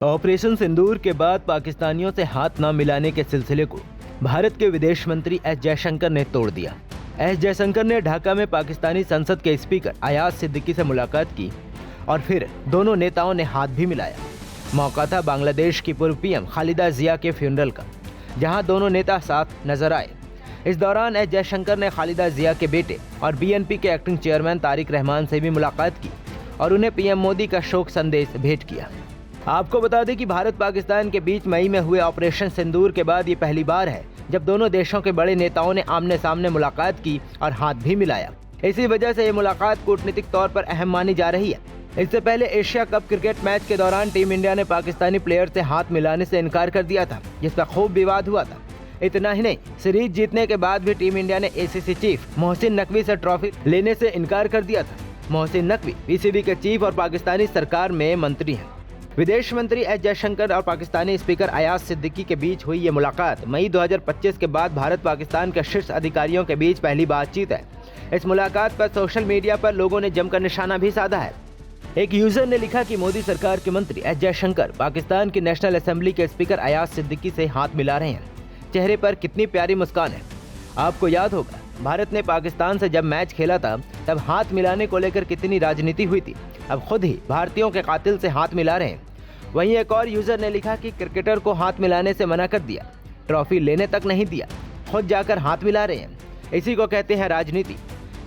Operation सिंदूर के बाद पाकिस्तानियों से हाथ न मिलाने के सिलसिले को भारत के विदेश मंत्री एस जयशंकर ने तोड़ दिया। एस जयशंकर ने ढाका में पाकिस्तानी संसद के स्पीकर अयाज सिद्दीकी से मुलाकात की और फिर दोनों नेताओं ने हाथ भी मिलाया। मौका था बांग्लादेश की पूर्व पीएम खालिदा जिया के फ्यूनरल का, जहां दोनों नेता साथ नजर आए। इस दौरान एस जयशंकर ने खालिदा जिया के बेटे और बीएनपी के एक्टिंग चेयरमैन तारिक रहमान से भी मुलाकात की और उन्हें पीएम मोदी का शोक संदेश भेंट किया। आपको बता दें कि भारत पाकिस्तान के बीच मई में हुए ऑपरेशन सिंदूर के बाद ये पहली बार है जब दोनों देशों के बड़े नेताओं ने आमने सामने मुलाकात की और हाथ भी मिलाया। इसी वजह से ये मुलाकात कूटनीतिक तौर पर अहम मानी जा रही है। इससे पहले एशिया कप क्रिकेट मैच के दौरान टीम इंडिया ने पाकिस्तानी प्लेयर से हाथ मिलाने से इनकार कर दिया था, जिसका खूब विवाद हुआ था। इतना ही नहीं, सीरीज जीतने के बाद भी टीम इंडिया ने एसीसी चीफ मोहसिन नकवी से ट्रॉफी लेने से इनकार कर दिया था। मोहसिन नकवी पीसीबी के चीफ और पाकिस्तानी सरकार में मंत्री हैं। विदेश मंत्री एस जयशंकर और पाकिस्तानी स्पीकर अयाज सिद्दीकी के बीच हुई ये मुलाकात मई 2025 के बाद भारत पाकिस्तान के शीर्ष अधिकारियों के बीच पहली बातचीत है। इस मुलाकात पर सोशल मीडिया पर लोगों ने जमकर निशाना भी साधा है। एक यूजर ने लिखा कि मोदी सरकार के मंत्री एस जयशंकर पाकिस्तान की नेशनल असेंबली के स्पीकर अयाज सिद्दीकी से हाथ मिला रहे हैं। चेहरे पर कितनी प्यारी मुस्कान है। आपको याद होगा, भारत ने पाकिस्तान से जब मैच खेला था तब हाथ मिलाने को लेकर कितनी राजनीति हुई थी। अब खुद ही भारतीयों के कातिल से हाथ मिला रहे हैं। वहीं एक और यूजर ने लिखा कि क्रिकेटर को हाथ मिलाने से मना कर दिया, ट्रॉफी लेने तक नहीं दिया, खुद जाकर हाथ मिला रहे हैं। इसी को कहते हैं राजनीति,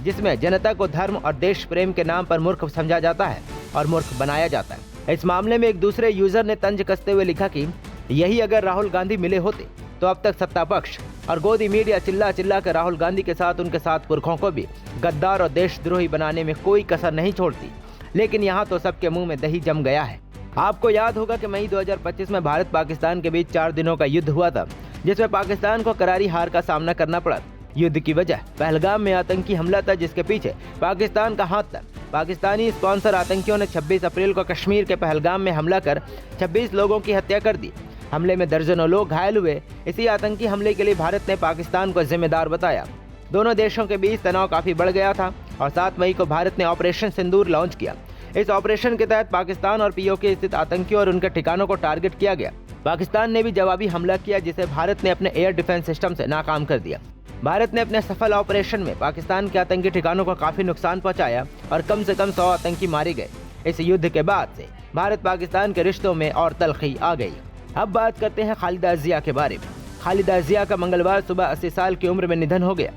जिसमें जनता को धर्म और देश प्रेम के नाम पर मूर्ख समझा जाता है और मूर्ख बनाया जाता है। इस मामले में एक दूसरे यूजर ने तंज कसते हुए लिखा कि यही अगर राहुल गांधी मिले होते तो अब तक सत्ता पक्ष और गोदी मीडिया चिल्ला चिल्ला कर राहुल गांधी के साथ उनके साथ पुरखों को भी गद्दार और देशद्रोही बनाने में कोई कसर नहीं छोड़ती। लेकिन यहाँ तो सबके मुंह में दही जम गया है। आपको याद होगा कि मई 2025 में भारत पाकिस्तान के बीच 4 दिनों का युद्ध हुआ था, जिसमें पाकिस्तान को करारी हार का सामना करना पड़ा। युद्ध की वजह पहलगाम में आतंकी हमला था, जिसके पीछे पाकिस्तान का हाथ था। पाकिस्तानी स्पॉन्सर आतंकियों ने 26 अप्रैल को कश्मीर के पहलगाम में हमला कर 26 लोगों की हत्या कर दी। हमले में दर्जनों लोग घायल हुए। इसी आतंकी हमले के लिए भारत ने पाकिस्तान को जिम्मेदार बताया। दोनों देशों के बीच तनाव काफी बढ़ गया था और 7 मई को भारत ने ऑपरेशन सिंदूर लॉन्च किया। इस ऑपरेशन के तहत पाकिस्तान और पीओके स्थित आतंकियों और उनके ठिकानों को टारगेट किया गया। पाकिस्तान ने भी जवाबी हमला किया, जिसे भारत ने अपने एयर डिफेंस सिस्टम से नाकाम कर दिया। भारत ने अपने सफल ऑपरेशन में पाकिस्तान के आतंकी ठिकानों को काफी नुकसान पहुंचाया और कम से कम 100 आतंकी मारे गए। इस युद्ध के बाद से भारत पाकिस्तान के रिश्तों में और तलखी आ गई। अब बात करते हैं खालिदा जिया के बारे में। खालिदा जिया का मंगलवार सुबह 80 साल की उम्र में निधन हो गया।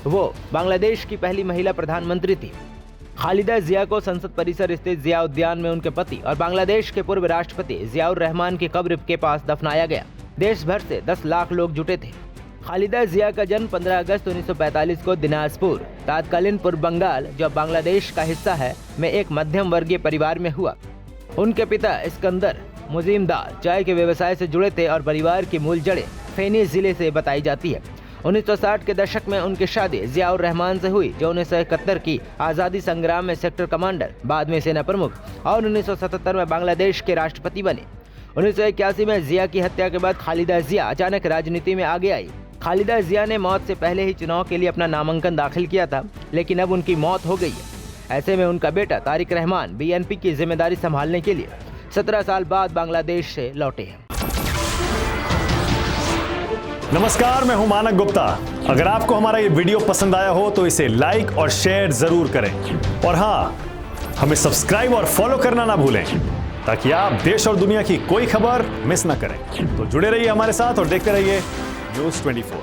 वो बांग्लादेश की पहली महिला प्रधानमंत्री थी। खालिदा जिया को संसद परिसर स्थित जिया उद्यान में उनके पति और बांग्लादेश के पूर्व राष्ट्रपति जियाउर रहमान की कब्र के पास दफनाया गया। देश भर से 10 लाख लोग जुटे थे। खालिदा जिया का जन्म 15 अगस्त 1945 को दिनाजपुर, तत्कालीन पूर्व बंगाल, जो बांग्लादेश का हिस्सा है, में एक मध्यम वर्गीय परिवार में हुआ। उनके पिता इस्कंदर मुजीमदार चाय के व्यवसाय से जुड़े थे और परिवार की मूल जड़ें फेनी जिले से बताई जाती है। 1960 के दशक में उनकी शादी जियाउर रहमान से हुई, जो 1971 की आज़ादी संग्राम में सेक्टर कमांडर, बाद में सेना प्रमुख और 1977 में बांग्लादेश के राष्ट्रपति बने। 1981 में जिया की हत्या के बाद खालिदा जिया अचानक राजनीति में आगे आई। खालिदा जिया ने मौत से पहले ही चुनाव के लिए अपना नामांकन दाखिल किया था, लेकिन अब उनकी मौत हो गई है। ऐसे में उनका बेटा तारिक रहमान बीएनपी की जिम्मेदारी संभालने के लिए 17 साल बाद बांग्लादेश से लौटे हैं। नमस्कार, मैं हूं मानक गुप्ता। अगर आपको हमारा ये वीडियो पसंद आया हो तो इसे लाइक और शेयर जरूर करें और हाँ, हमें सब्सक्राइब और फॉलो करना ना भूलें, ताकि आप देश और दुनिया की कोई खबर मिस ना करें। तो जुड़े रहिए हमारे साथ और देखते रहिए न्यूज़ 24।